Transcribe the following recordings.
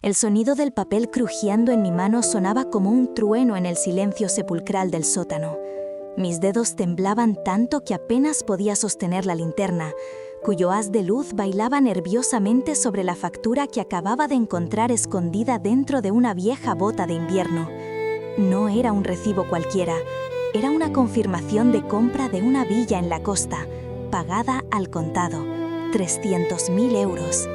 El sonido del papel crujiendo en mi mano sonaba como un trueno en el silencio sepulcral del sótano. Mis dedos temblaban tanto que apenas podía sostener la linterna, cuyo haz de luz bailaba nerviosamente sobre la factura que acababa de encontrar escondida dentro de una vieja bota de invierno. No era un recibo cualquiera, era una confirmación de compra de una villa en la costa, pagada al contado, 300.000 euros.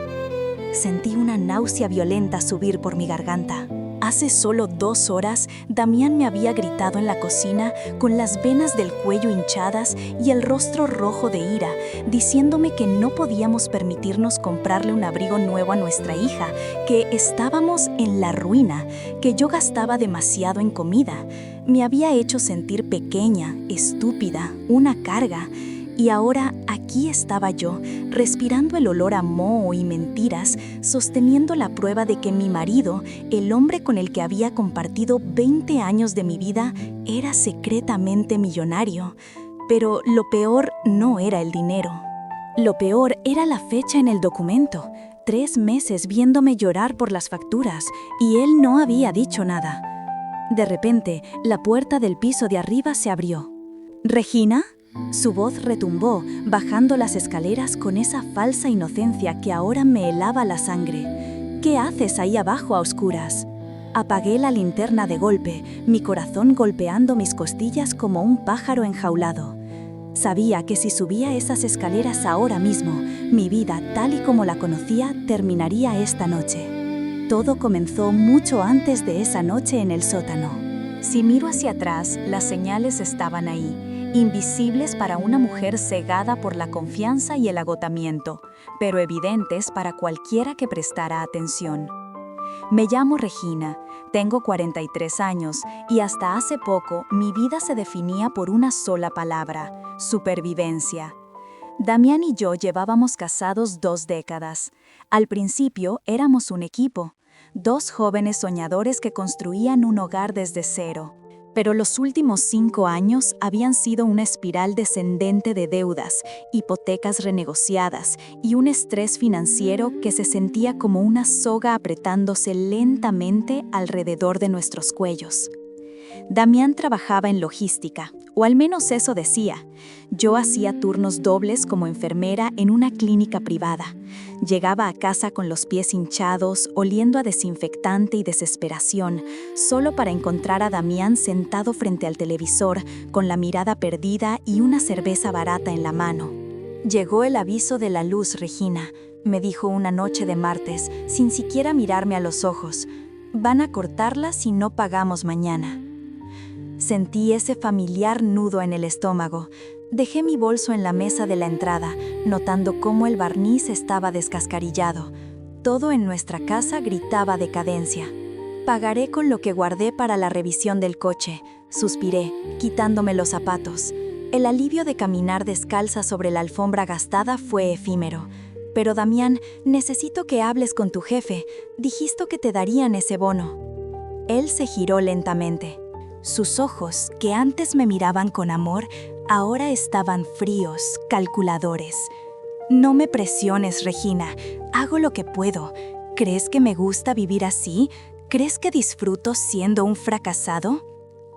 Sentí una náusea violenta subir por mi garganta. Hace solo 2 horas, Damián me había gritado en la cocina con las venas del cuello hinchadas y el rostro rojo de ira, diciéndome que no podíamos permitirnos comprarle un abrigo nuevo a nuestra hija, que estábamos en la ruina, que yo gastaba demasiado en comida. Me había hecho sentir pequeña, estúpida, una carga. Y ahora aquí estaba yo, respirando el olor a moho y mentiras, sosteniendo la prueba de que mi marido, el hombre con el que había compartido 20 años de mi vida, era secretamente millonario. Pero lo peor no era el dinero. Lo peor era la fecha en el documento. 3 meses viéndome llorar por las facturas, y él no había dicho nada. De repente, la puerta del piso de arriba se abrió. ¿Regina? Su voz retumbó, bajando las escaleras con esa falsa inocencia que ahora me helaba la sangre. ¿Qué haces ahí abajo a oscuras? Apagué la linterna de golpe, mi corazón golpeando mis costillas como un pájaro enjaulado. Sabía que si subía esas escaleras ahora mismo, mi vida, tal y como la conocía, terminaría esta noche. Todo comenzó mucho antes de esa noche en el sótano. Si miro hacia atrás, las señales estaban ahí, invisibles para una mujer cegada por la confianza y el agotamiento, pero evidentes para cualquiera que prestara atención. Me llamo Regina, tengo 43 años y hasta hace poco mi vida se definía por una sola palabra: supervivencia. Damián y yo llevábamos casados 2 décadas. Al principio éramos un equipo, 2 jóvenes soñadores que construían un hogar desde cero. Pero los últimos 5 años habían sido una espiral descendente de deudas, hipotecas renegociadas y un estrés financiero que se sentía como una soga apretándose lentamente alrededor de nuestros cuellos. Damián trabajaba en logística, o al menos eso decía. Yo hacía turnos dobles como enfermera en una clínica privada. Llegaba a casa con los pies hinchados, oliendo a desinfectante y desesperación, solo para encontrar a Damián sentado frente al televisor, con la mirada perdida y una cerveza barata en la mano. Llegó el aviso de la luz, Regina, me dijo una noche de martes, sin siquiera mirarme a los ojos. Van a cortarla si no pagamos mañana. Sentí ese familiar nudo en el estómago. Dejé mi bolso en la mesa de la entrada, notando cómo el barniz estaba descascarillado. Todo en nuestra casa gritaba decadencia. Pagaré con lo que guardé para la revisión del coche, suspiré, quitándome los zapatos. El alivio de caminar descalza sobre la alfombra gastada fue efímero. Pero Damián, necesito que hables con tu jefe. Dijiste que te darían ese bono. Él se giró lentamente. Sus ojos, que antes me miraban con amor, ahora estaban fríos, calculadores. No me presiones, Regina. Hago lo que puedo. ¿Crees que me gusta vivir así? ¿Crees que disfruto siendo un fracasado?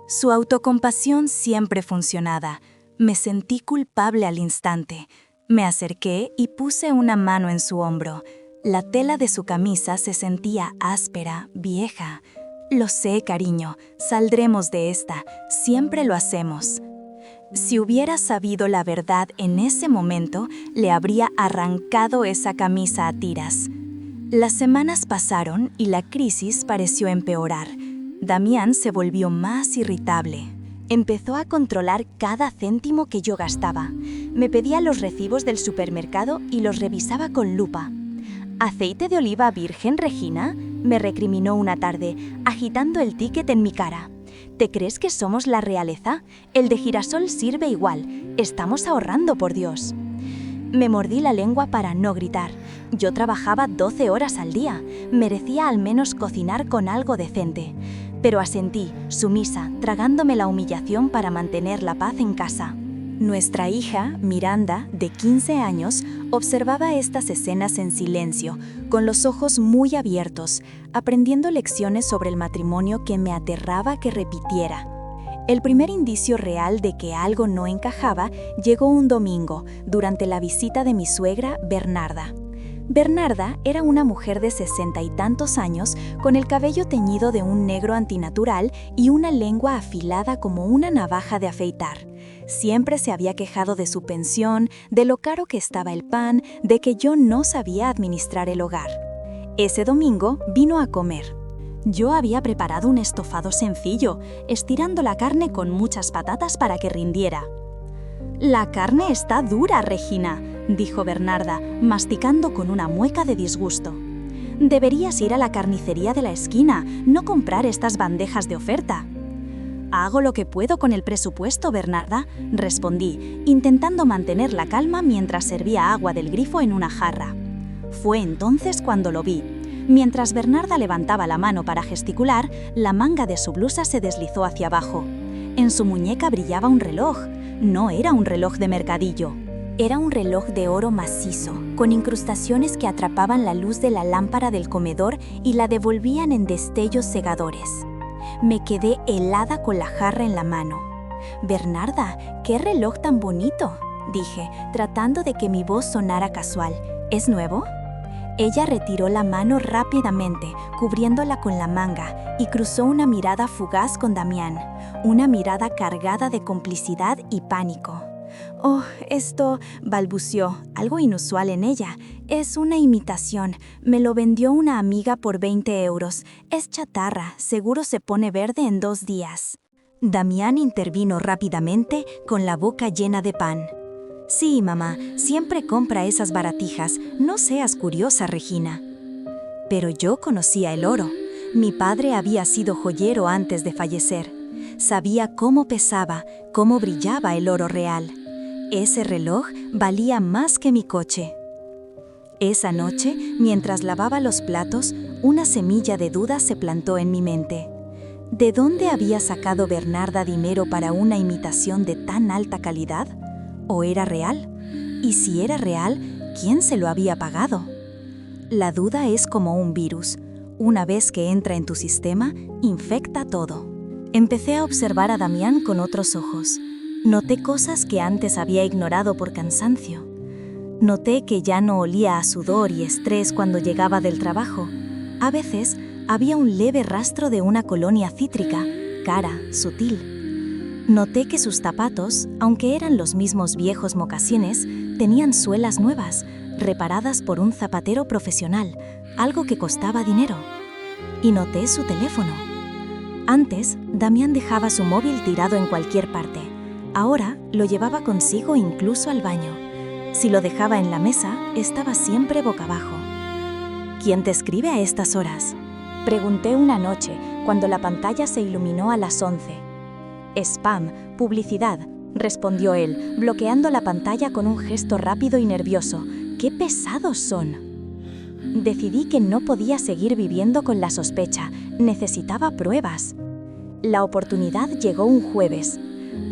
Su autocompasión siempre funcionaba. Me sentí culpable al instante. Me acerqué y puse una mano en su hombro. La tela de su camisa se sentía áspera, vieja. Lo sé, cariño, saldremos de esta, siempre lo hacemos. Si hubiera sabido la verdad en ese momento, le habría arrancado esa camisa a tiras. Las semanas pasaron y la crisis pareció empeorar. Damián se volvió más irritable. Empezó a controlar cada céntimo que yo gastaba. Me pedía los recibos del supermercado y los revisaba con lupa. ¿Aceite de oliva virgen, Regina?, me recriminó una tarde, agitando el ticket en mi cara. ¿Te crees que somos la realeza? El de girasol sirve igual. Estamos ahorrando, por Dios. Me mordí la lengua para no gritar. Yo trabajaba 12 horas al día. Merecía al menos cocinar con algo decente. Pero asentí, sumisa, tragándome la humillación para mantener la paz en casa. Nuestra hija, Miranda, de 15 años, observaba estas escenas en silencio, con los ojos muy abiertos, aprendiendo lecciones sobre el matrimonio que me aterraba que repitiera. El primer indicio real de que algo no encajaba llegó un domingo, durante la visita de mi suegra, Bernarda. Bernarda era una mujer de 60 y tantos años, con el cabello teñido de un negro antinatural y una lengua afilada como una navaja de afeitar. Siempre se había quejado de su pensión, de lo caro que estaba el pan, de que yo no sabía administrar el hogar. Ese domingo vino a comer. Yo había preparado un estofado sencillo, estirando la carne con muchas patatas para que rindiera. «La carne está dura, Regina», dijo Bernarda, masticando con una mueca de disgusto. «Deberías ir a la carnicería de la esquina, no comprar estas bandejas de oferta». «Hago lo que puedo con el presupuesto, Bernarda», respondí, intentando mantener la calma mientras servía agua del grifo en una jarra. Fue entonces cuando lo vi. Mientras Bernarda levantaba la mano para gesticular, la manga de su blusa se deslizó hacia abajo. En su muñeca brillaba un reloj. No era un reloj de mercadillo. Era un reloj de oro macizo, con incrustaciones que atrapaban la luz de la lámpara del comedor y la devolvían en destellos cegadores. Me quedé helada con la jarra en la mano. «Bernarda, ¿qué reloj tan bonito?», dije, tratando de que mi voz sonara casual. «¿Es nuevo?». Ella retiró la mano rápidamente, cubriéndola con la manga, y cruzó una mirada fugaz con Damián, una mirada cargada de complicidad y pánico. «Oh, esto», balbuceó, algo inusual en ella. «Es una imitación. Me lo vendió una amiga por 20 euros. Es chatarra, seguro se pone verde en 2 días». Damián intervino rápidamente, con la boca llena de pan. «Sí, mamá, siempre compra esas baratijas. No seas curiosa, Regina». Pero yo conocía el oro. Mi padre había sido joyero antes de fallecer. Sabía cómo pesaba, cómo brillaba el oro real. Ese reloj valía más que mi coche. Esa noche, mientras lavaba los platos, una semilla de duda se plantó en mi mente. ¿De dónde había sacado Bernarda dinero para una imitación de tan alta calidad? ¿O era real? Y si era real, ¿quién se lo había pagado? La duda es como un virus. Una vez que entra en tu sistema, infecta todo. Empecé a observar a Damián con otros ojos. Noté cosas que antes había ignorado por cansancio. Noté que ya no olía a sudor y estrés cuando llegaba del trabajo. A veces había un leve rastro de una colonia cítrica, cara, sutil. Noté que sus zapatos, aunque eran los mismos viejos mocasines, tenían suelas nuevas, reparadas por un zapatero profesional, algo que costaba dinero. Y noté su teléfono. Antes, Damián dejaba su móvil tirado en cualquier parte. Ahora lo llevaba consigo incluso al baño. Si lo dejaba en la mesa, estaba siempre boca abajo. «¿Quién te escribe a estas horas?», pregunté una noche, cuando la pantalla se iluminó a las 11. «Spam, publicidad», respondió él, bloqueando la pantalla con un gesto rápido y nervioso. «¡Qué pesados son!». Decidí que no podía seguir viviendo con la sospecha. Necesitaba pruebas. La oportunidad llegó un jueves.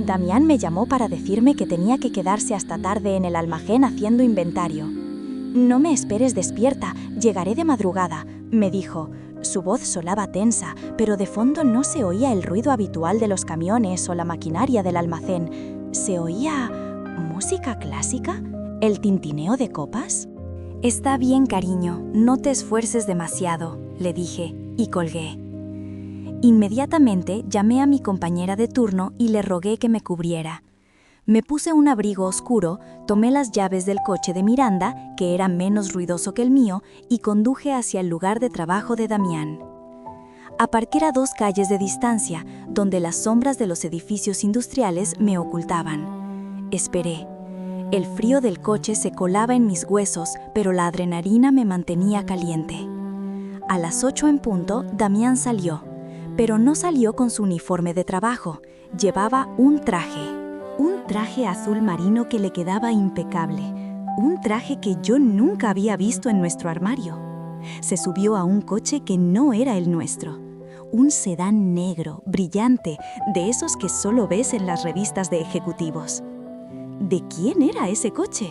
Damián me llamó para decirme que tenía que quedarse hasta tarde en el almacén haciendo inventario. «No me esperes despierta, llegaré de madrugada», me dijo. Su voz sonaba tensa, pero de fondo no se oía el ruido habitual de los camiones o la maquinaria del almacén. ¿Se oía música clásica? ¿El tintineo de copas? «Está bien, cariño, no te esfuerces demasiado», le dije, y colgué. Inmediatamente llamé a mi compañera de turno y le rogué que me cubriera. Me puse un abrigo oscuro, tomé las llaves del coche de Miranda, que era menos ruidoso que el mío, y conduje hacia el lugar de trabajo de Damián. Aparqué a 2 calles de distancia, donde las sombras de los edificios industriales me ocultaban. Esperé. El frío del coche se colaba en mis huesos, pero la adrenalina me mantenía caliente. A las 8 en punto, Damián salió, pero no salió con su uniforme de trabajo. Llevaba un traje azul marino que le quedaba impecable, un traje que yo nunca había visto en nuestro armario. Se subió a un coche que no era el nuestro, un sedán negro, brillante, de esos que solo ves en las revistas de ejecutivos. ¿De quién era ese coche?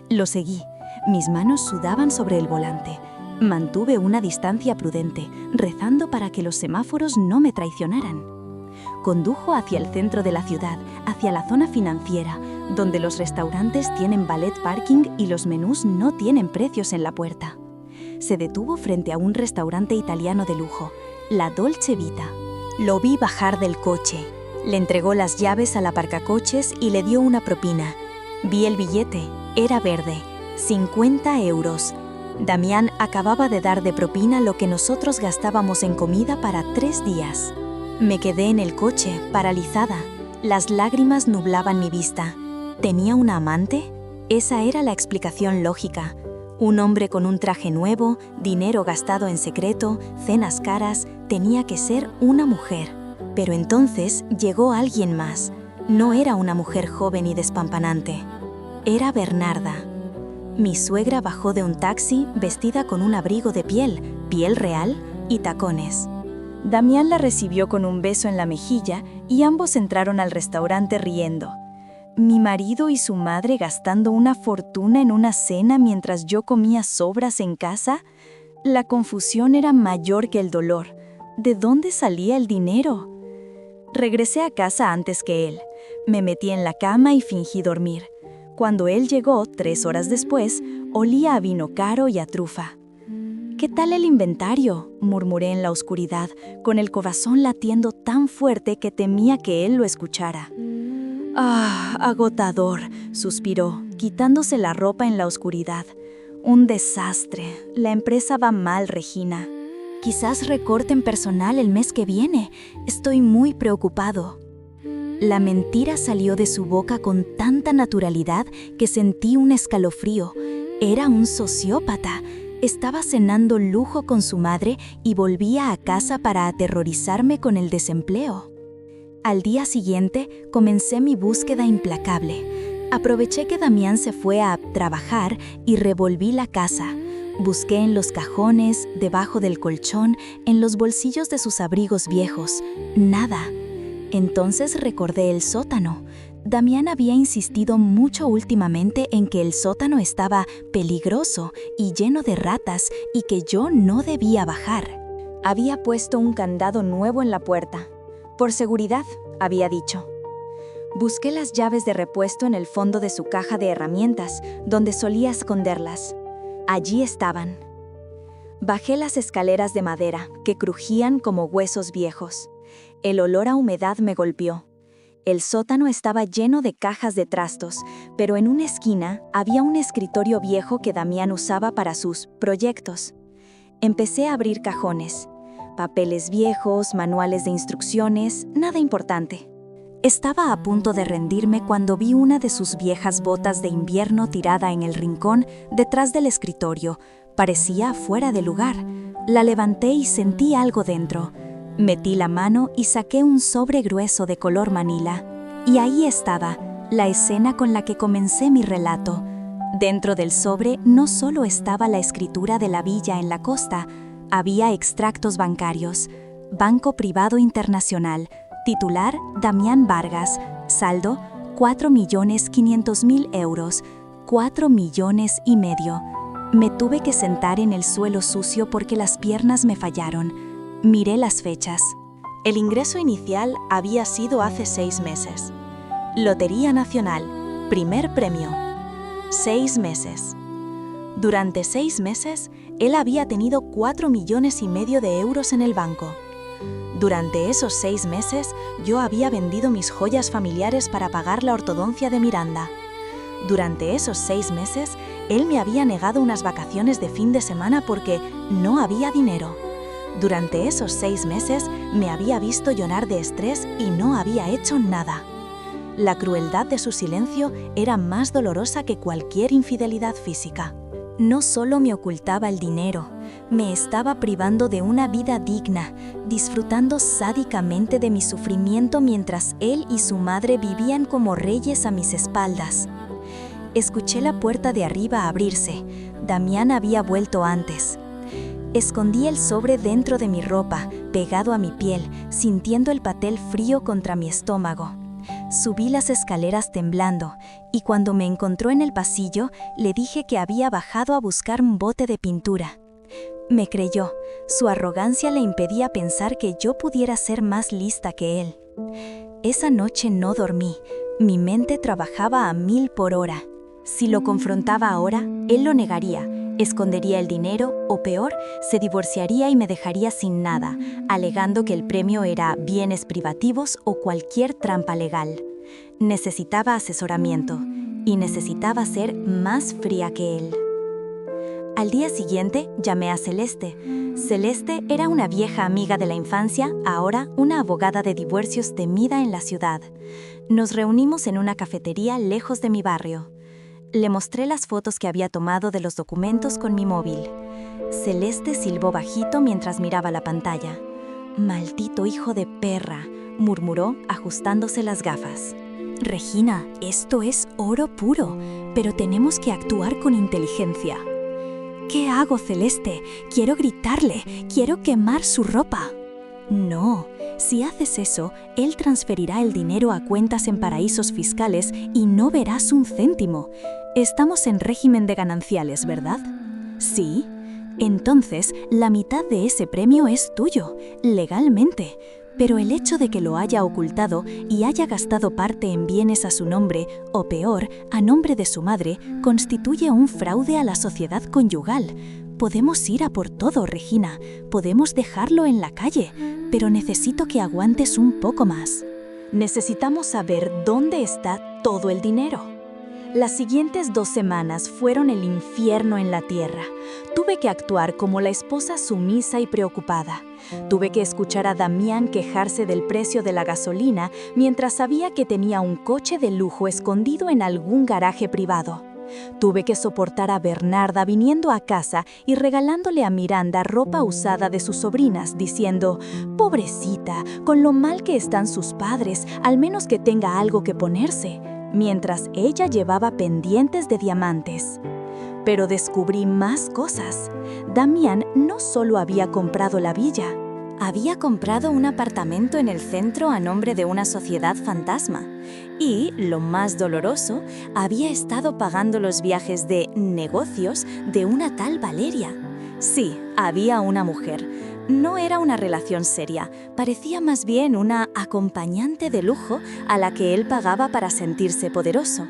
Lo seguí. Mis manos sudaban sobre el volante. Mantuve una distancia prudente, rezando para que los semáforos no me traicionaran. Condujo hacia el centro de la ciudad, hacia la zona financiera, donde los restaurantes tienen valet parking y los menús no tienen precios en la puerta. Se detuvo frente a un restaurante italiano de lujo, la Dolce Vita. Lo vi bajar del coche. Le entregó las llaves al aparcacoches y le dio una propina. Vi el billete. Era verde. 50 euros. Damián acababa de dar de propina lo que nosotros gastábamos en comida para 3 días. Me quedé en el coche, paralizada. Las lágrimas nublaban mi vista. ¿Tenía una amante? Esa era la explicación lógica. Un hombre con un traje nuevo, dinero gastado en secreto, cenas caras, tenía que ser una mujer. Pero entonces llegó alguien más. No era una mujer joven y despampanante. Era Bernarda. Mi suegra bajó de un taxi vestida con un abrigo de piel real y tacones. Damián la recibió con un beso en la mejilla y ambos entraron al restaurante riendo. Mi marido y su madre gastando una fortuna en una cena mientras yo comía sobras en casa. La confusión era mayor que el dolor. ¿De dónde salía el dinero? Regresé a casa antes que él. Me metí en la cama y fingí dormir. Cuando él llegó, 3 horas después, olía a vino caro y a trufa. «¿Qué tal el inventario?», murmuré en la oscuridad, con el corazón latiendo tan fuerte que temía que él lo escuchara. «Ah, agotador», suspiró, quitándose la ropa en la oscuridad. «Un desastre. La empresa va mal, Regina. Quizás recorten personal el mes que viene. Estoy muy preocupado». La mentira salió de su boca con tanta naturalidad que sentí un escalofrío. Era un sociópata. Estaba cenando lujo con su madre y volvía a casa para aterrorizarme con el desempleo. Al día siguiente, comencé mi búsqueda implacable. Aproveché que Damián se fue a trabajar y revolví la casa. Busqué en los cajones, debajo del colchón, en los bolsillos de sus abrigos viejos. Nada. Entonces recordé el sótano. Damián había insistido mucho últimamente en que el sótano estaba peligroso y lleno de ratas y que yo no debía bajar. Había puesto un candado nuevo en la puerta. Por seguridad, había dicho. Busqué las llaves de repuesto en el fondo de su caja de herramientas, donde solía esconderlas. Allí estaban. Bajé las escaleras de madera, que crujían como huesos viejos. El olor a humedad me golpeó. El sótano estaba lleno de cajas de trastos, pero en una esquina había un escritorio viejo que Damián usaba para sus proyectos. Empecé a abrir cajones. Papeles viejos, manuales de instrucciones, nada importante. Estaba a punto de rendirme cuando vi una de sus viejas botas de invierno tirada en el rincón detrás del escritorio. Parecía fuera de lugar. La levanté y sentí algo dentro. Metí la mano y saqué un sobre grueso de color manila. Y ahí estaba, la escena con la que comencé mi relato. Dentro del sobre no solo estaba la escritura de la villa en la costa, había extractos bancarios. Banco Privado Internacional, titular Damián Vargas, saldo 4.500.000 euros, 4,5 millones. Me tuve que sentar en el suelo sucio porque las piernas me fallaron. Miré las fechas. El ingreso inicial había sido hace 6 meses. Lotería Nacional, primer premio. 6 meses. Durante 6 meses, él había tenido 4,5 millones de euros en el banco. Durante esos 6 meses, yo había vendido mis joyas familiares para pagar la ortodoncia de Miranda. Durante esos 6 meses, él me había negado unas vacaciones de fin de semana porque no había dinero. Durante esos 6 meses me había visto llorar de estrés y no había hecho nada. La crueldad de su silencio era más dolorosa que cualquier infidelidad física. No solo me ocultaba el dinero, me estaba privando de una vida digna, disfrutando sádicamente de mi sufrimiento mientras él y su madre vivían como reyes a mis espaldas. Escuché la puerta de arriba abrirse. Damián había vuelto antes. Escondí el sobre dentro de mi ropa, pegado a mi piel, sintiendo el papel frío contra mi estómago. Subí las escaleras temblando, y cuando me encontró en el pasillo, le dije que había bajado a buscar un bote de pintura. Me creyó. Su arrogancia le impedía pensar que yo pudiera ser más lista que él. Esa noche no dormí. Mi mente trabajaba a 1000 por hora. Si lo confrontaba ahora, él lo negaría, escondería el dinero o peor, se divorciaría y me dejaría sin nada, alegando que el premio era bienes privativos o cualquier trampa legal. Necesitaba asesoramiento y necesitaba ser más fría que él. Al día siguiente llamé a Celeste. Celeste era una vieja amiga de la infancia, ahora una abogada de divorcios temida en la ciudad. Nos reunimos en una cafetería lejos de mi barrio. Le mostré las fotos que había tomado de los documentos con mi móvil. Celeste silbó bajito mientras miraba la pantalla. «Maldito hijo de perra», murmuró, ajustándose las gafas. «Regina, esto es oro puro, pero tenemos que actuar con inteligencia». «¿Qué hago, Celeste? Quiero gritarle, quiero quemar su ropa». «No, si haces eso, él transferirá el dinero a cuentas en paraísos fiscales y no verás un céntimo. Estamos en régimen de gananciales, ¿verdad?» «Sí». «Entonces, la mitad de ese premio es tuyo, legalmente. Pero el hecho de que lo haya ocultado y haya gastado parte en bienes a su nombre, o peor, a nombre de su madre, constituye un fraude a la sociedad conyugal. Podemos ir a por todo, Regina, podemos dejarlo en la calle, pero necesito que aguantes un poco más. Necesitamos saber dónde está todo el dinero». Las siguientes 2 semanas fueron el infierno en la tierra. Tuve que actuar como la esposa sumisa y preocupada. Tuve que escuchar a Damián quejarse del precio de la gasolina mientras sabía que tenía un coche de lujo escondido en algún garaje privado. Tuve que soportar a Bernarda viniendo a casa y regalándole a Miranda ropa usada de sus sobrinas, diciendo: «Pobrecita, con lo mal que están sus padres, al menos que tenga algo que ponerse», mientras ella llevaba pendientes de diamantes. Pero descubrí más cosas. Damián no solo había comprado la villa, había comprado un apartamento en el centro a nombre de una sociedad fantasma. Y, lo más doloroso, había estado pagando los viajes de negocios de una tal Valeria. Sí, había una mujer. No era una relación seria, parecía más bien una acompañante de lujo a la que él pagaba para sentirse poderoso.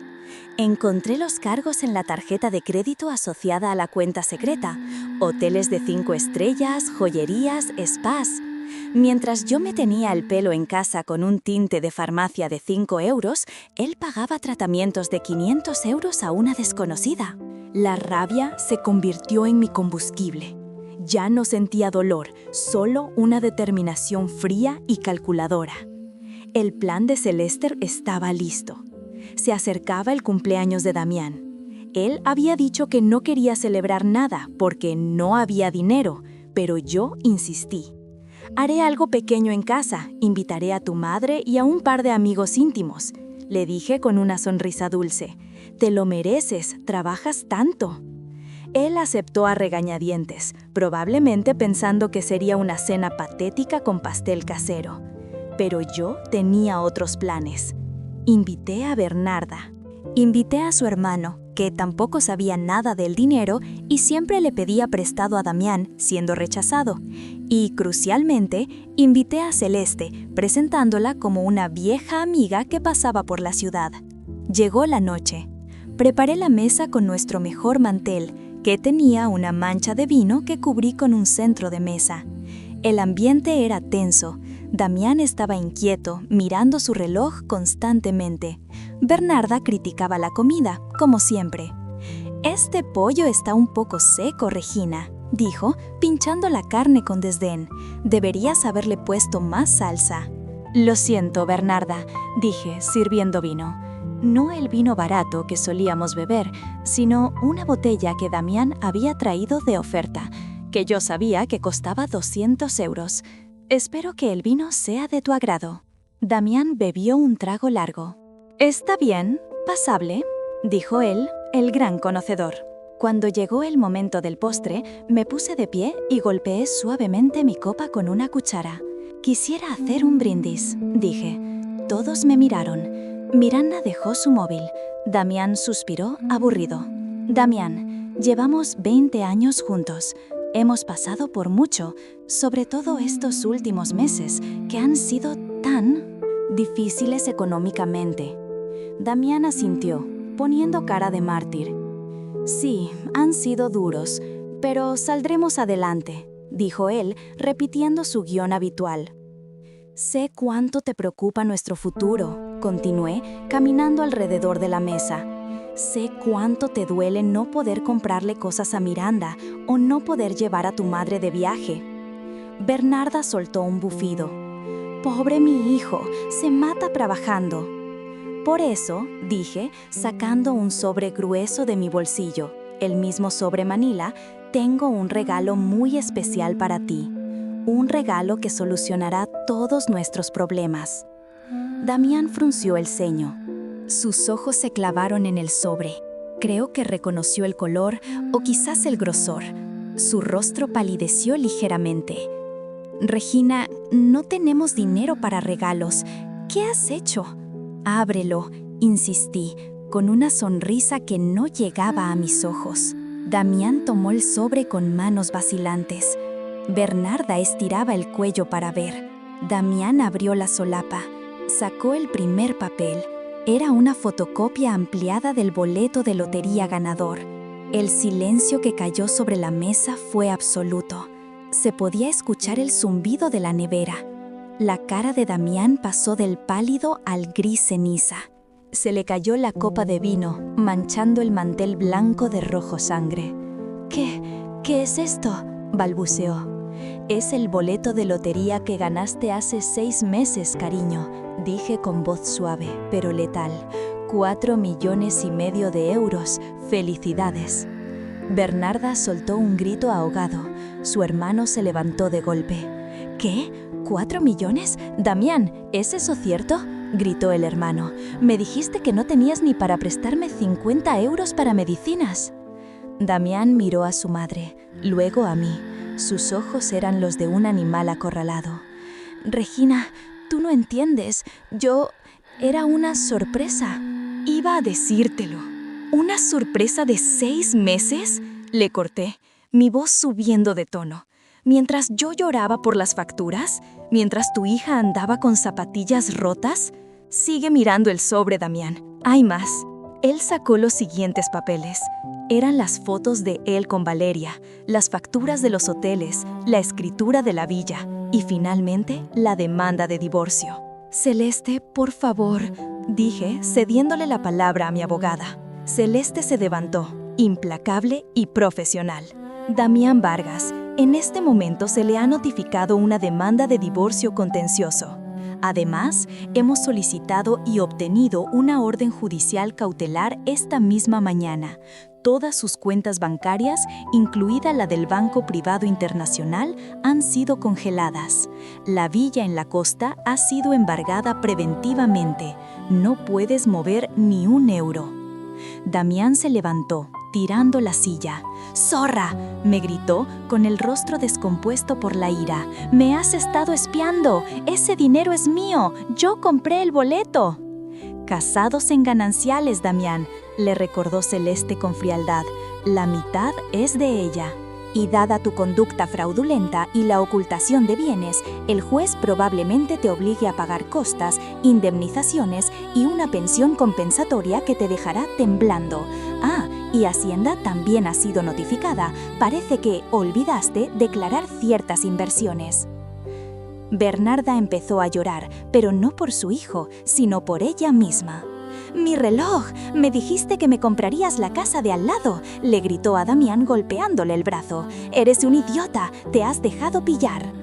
Encontré los cargos en la tarjeta de crédito asociada a la cuenta secreta, hoteles de 5 estrellas, joyerías, spas. Mientras yo me tenía el pelo en casa con un tinte de farmacia de 5 euros, él pagaba tratamientos de 500 euros a una desconocida. La rabia se convirtió en mi combustible. Ya no sentía dolor, solo una determinación fría y calculadora. El plan de Celeste estaba listo. Se acercaba el cumpleaños de Damián. Él había dicho que no quería celebrar nada porque no había dinero, pero yo insistí. «Haré algo pequeño en casa, invitaré a tu madre y a un par de amigos íntimos», le dije con una sonrisa dulce. «Te lo mereces, trabajas tanto». Él aceptó a regañadientes, probablemente pensando que sería una cena patética con pastel casero. Pero yo tenía otros planes. Invité a Bernarda. Invité a su hermano, que tampoco sabía nada del dinero y siempre le pedía prestado a Damián, siendo rechazado. Y, crucialmente, invité a Celeste, presentándola como una vieja amiga que pasaba por la ciudad. Llegó la noche. Preparé la mesa con nuestro mejor mantel, que tenía una mancha de vino que cubrí con un centro de mesa. El ambiente era tenso. Damián estaba inquieto, mirando su reloj constantemente. Bernarda criticaba la comida, como siempre. «Este pollo está un poco seco, Regina», dijo, pinchando la carne con desdén. «Deberías haberle puesto más salsa». «Lo siento, Bernarda», dije, sirviendo vino. No el vino barato que solíamos beber, sino una botella que Damián había traído de oferta, que yo sabía que costaba 200 euros. «Espero que el vino sea de tu agrado». Damián bebió un trago largo. «Está bien, pasable», dijo él, el gran conocedor. Cuando llegó el momento del postre, me puse de pie y golpeé suavemente mi copa con una cuchara. «Quisiera hacer un brindis», dije. Todos me miraron. Miranda dejó su móvil. Damián suspiró, aburrido. Damián, llevamos 20 años juntos. Hemos pasado por mucho, sobre todo estos últimos meses, que han sido tan difíciles económicamente. Damián asintió, poniendo cara de mártir. Sí, han sido duros, pero saldremos adelante, dijo él, repitiendo su guión habitual. Sé cuánto te preocupa nuestro futuro, continué, caminando alrededor de la mesa. Sé cuánto te duele no poder comprarle cosas a Miranda o no poder llevar a tu madre de viaje. Bernarda soltó un bufido. Pobre mi hijo, se mata trabajando. Por eso, dije, sacando un sobre grueso de mi bolsillo, el mismo sobre Manila, tengo un regalo muy especial para ti. Un regalo que solucionará todos nuestros problemas. Damián frunció el ceño. Sus ojos se clavaron en el sobre. Creo que reconoció el color o quizás el grosor. Su rostro palideció ligeramente. Regina, no tenemos dinero para regalos. ¿Qué has hecho? Ábrelo, insistí, con una sonrisa que no llegaba a mis ojos. Damián tomó el sobre con manos vacilantes. Bernarda estiraba el cuello para ver. Damián abrió la solapa. Sacó el primer papel. Era una fotocopia ampliada del boleto de lotería ganador. El silencio que cayó sobre la mesa fue absoluto. Se podía escuchar el zumbido de la nevera. La cara de Damián pasó del pálido al gris ceniza. Se le cayó la copa de vino, manchando el mantel blanco de rojo sangre. ¿Qué es esto?, balbuceó. Es el boleto de lotería que ganaste hace 6 meses, cariño, dije con voz suave, pero letal. 4,5 millones de euros. ¡Felicidades! Bernarda soltó un grito ahogado. Su hermano se levantó de golpe. ¿Qué? ¿4 millones? Damián, ¿es eso cierto?, gritó el hermano. Me dijiste que no tenías ni para prestarme 50 euros para medicinas. Damián miró a su madre, luego a mí. Sus ojos eran los de un animal acorralado. Regina, tú no entiendes. Era una sorpresa. Iba a decírtelo. ¿Una sorpresa de 6 meses? Le corté, mi voz subiendo de tono. Mientras yo lloraba por las facturas, mientras tu hija andaba con zapatillas rotas. Sigue mirando el sobre, Damián. Hay más. Él sacó los siguientes papeles. Eran las fotos de él con Valeria, las facturas de los hoteles, la escritura de la villa y finalmente la demanda de divorcio. Celeste, por favor, dije, cediéndole la palabra a mi abogada. Celeste se levantó, implacable y profesional. Damián Vargas, en este momento se le ha notificado una demanda de divorcio contencioso. Además, hemos solicitado y obtenido una orden judicial cautelar esta misma mañana. Todas sus cuentas bancarias, incluida la del Banco Privado Internacional, han sido congeladas. La villa en la costa ha sido embargada preventivamente. No puedes mover ni un euro. Damián se levantó, tirando la silla. ¡Zorra!, me gritó, con el rostro descompuesto por la ira. ¡Me has estado espiando! ¡Ese dinero es mío! ¡Yo compré el boleto! Casados en gananciales, Damián, le recordó Celeste con frialdad. La mitad es de ella. Y dada tu conducta fraudulenta y la ocultación de bienes, el juez probablemente te obligue a pagar costas, indemnizaciones y una pensión compensatoria que te dejará temblando. Y Hacienda también ha sido notificada. Parece que olvidaste declarar ciertas inversiones. Bernarda empezó a llorar, pero no por su hijo, sino por ella misma. «¡Mi reloj! Me dijiste que me comprarías la casa de al lado», le gritó a Damián golpeándole el brazo. «Eres un idiota, te has dejado pillar».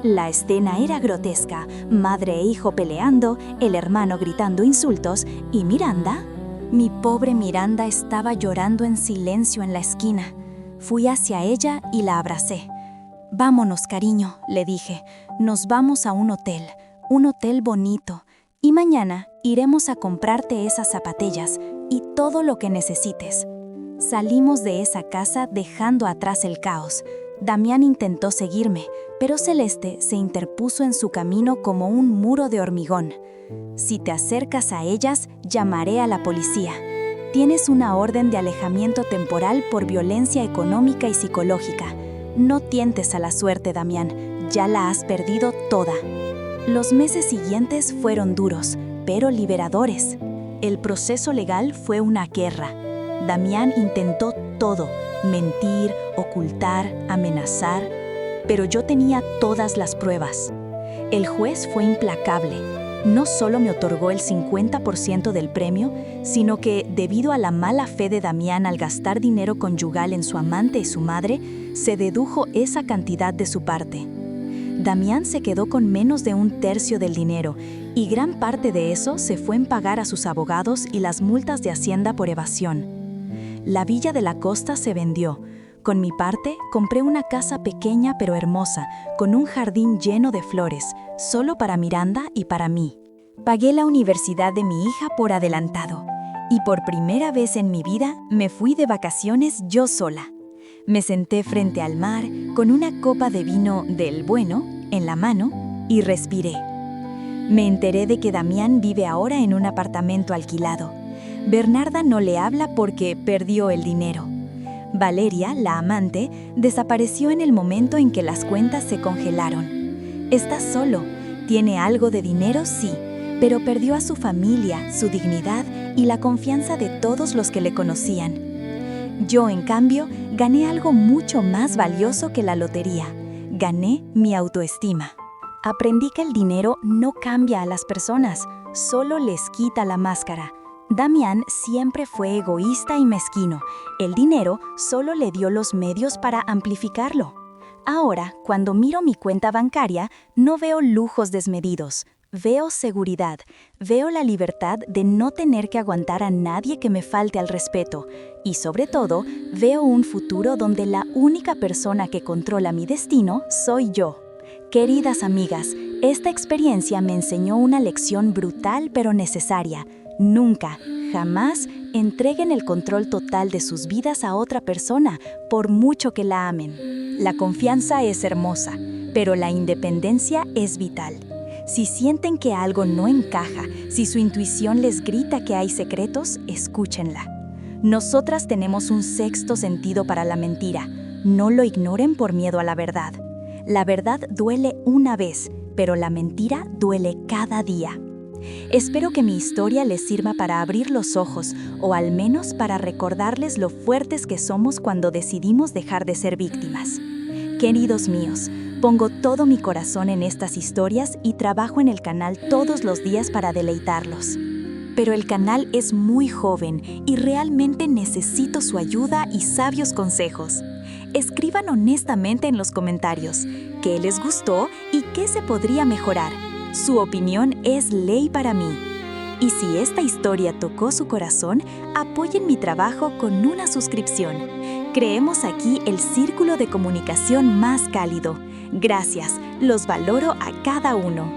La escena era grotesca, madre e hijo peleando, el hermano gritando insultos, y Miranda. Mi pobre Miranda estaba llorando en silencio en la esquina. Fui hacia ella y la abracé. «Vámonos, cariño», le dije. «Nos vamos a un hotel bonito. Y mañana iremos a comprarte esas zapatillas y todo lo que necesites». Salimos de esa casa dejando atrás el caos. Damián intentó seguirme, pero Celeste se interpuso en su camino como un muro de hormigón. Si te acercas a ellas, llamaré a la policía. Tienes una orden de alejamiento temporal por violencia económica y psicológica. No tientes a la suerte, Damián, ya la has perdido toda. Los meses siguientes fueron duros, pero liberadores. El proceso legal fue una guerra. Damián intentó todo, mentir, ocultar, amenazar, pero yo tenía todas las pruebas. El juez fue implacable. No solo me otorgó el 50% del premio, sino que, debido a la mala fe de Damián al gastar dinero conyugal en su amante y su madre, se dedujo esa cantidad de su parte. Damián se quedó con menos de un tercio del dinero, y gran parte de eso se fue en pagar a sus abogados y las multas de Hacienda por evasión. La villa de la costa se vendió. Con mi parte, compré una casa pequeña pero hermosa, con un jardín lleno de flores, solo para Miranda y para mí. Pagué la universidad de mi hija por adelantado, y por primera vez en mi vida me fui de vacaciones yo sola. Me senté frente al mar, con una copa de vino del bueno en la mano, y respiré. Me enteré de que Damián vive ahora en un apartamento alquilado. Bernarda no le habla porque perdió el dinero. Valeria, la amante, desapareció en el momento en que las cuentas se congelaron. Está solo, tiene algo de dinero, sí, pero perdió a su familia, su dignidad y la confianza de todos los que le conocían. Yo, en cambio, gané algo mucho más valioso que la lotería. Gané mi autoestima. Aprendí que el dinero no cambia a las personas, solo les quita la máscara. Damián siempre fue egoísta y mezquino. El dinero solo le dio los medios para amplificarlo. Ahora, cuando miro mi cuenta bancaria, no veo lujos desmedidos. Veo seguridad, veo la libertad de no tener que aguantar a nadie que me falte al respeto. Y sobre todo, veo un futuro donde la única persona que controla mi destino soy yo. Queridas amigas, esta experiencia me enseñó una lección brutal pero necesaria. Nunca, jamás entreguen el control total de sus vidas a otra persona, por mucho que la amen. La confianza es hermosa, pero la independencia es vital. Si sienten que algo no encaja, si su intuición les grita que hay secretos, escúchenla. Nosotras tenemos un sexto sentido para la mentira. No lo ignoren por miedo a la verdad. La verdad duele una vez, pero la mentira duele cada día. Espero que mi historia les sirva para abrir los ojos, o al menos para recordarles lo fuertes que somos cuando decidimos dejar de ser víctimas. Queridos míos, pongo todo mi corazón en estas historias y trabajo en el canal todos los días para deleitarlos. Pero el canal es muy joven y realmente necesito su ayuda y sabios consejos. Escriban honestamente en los comentarios qué les gustó y qué se podría mejorar. Su opinión es ley para mí. Y si esta historia tocó su corazón, apoyen mi trabajo con una suscripción. Creemos aquí el círculo de comunicación más cálido. Gracias, los valoro a cada uno.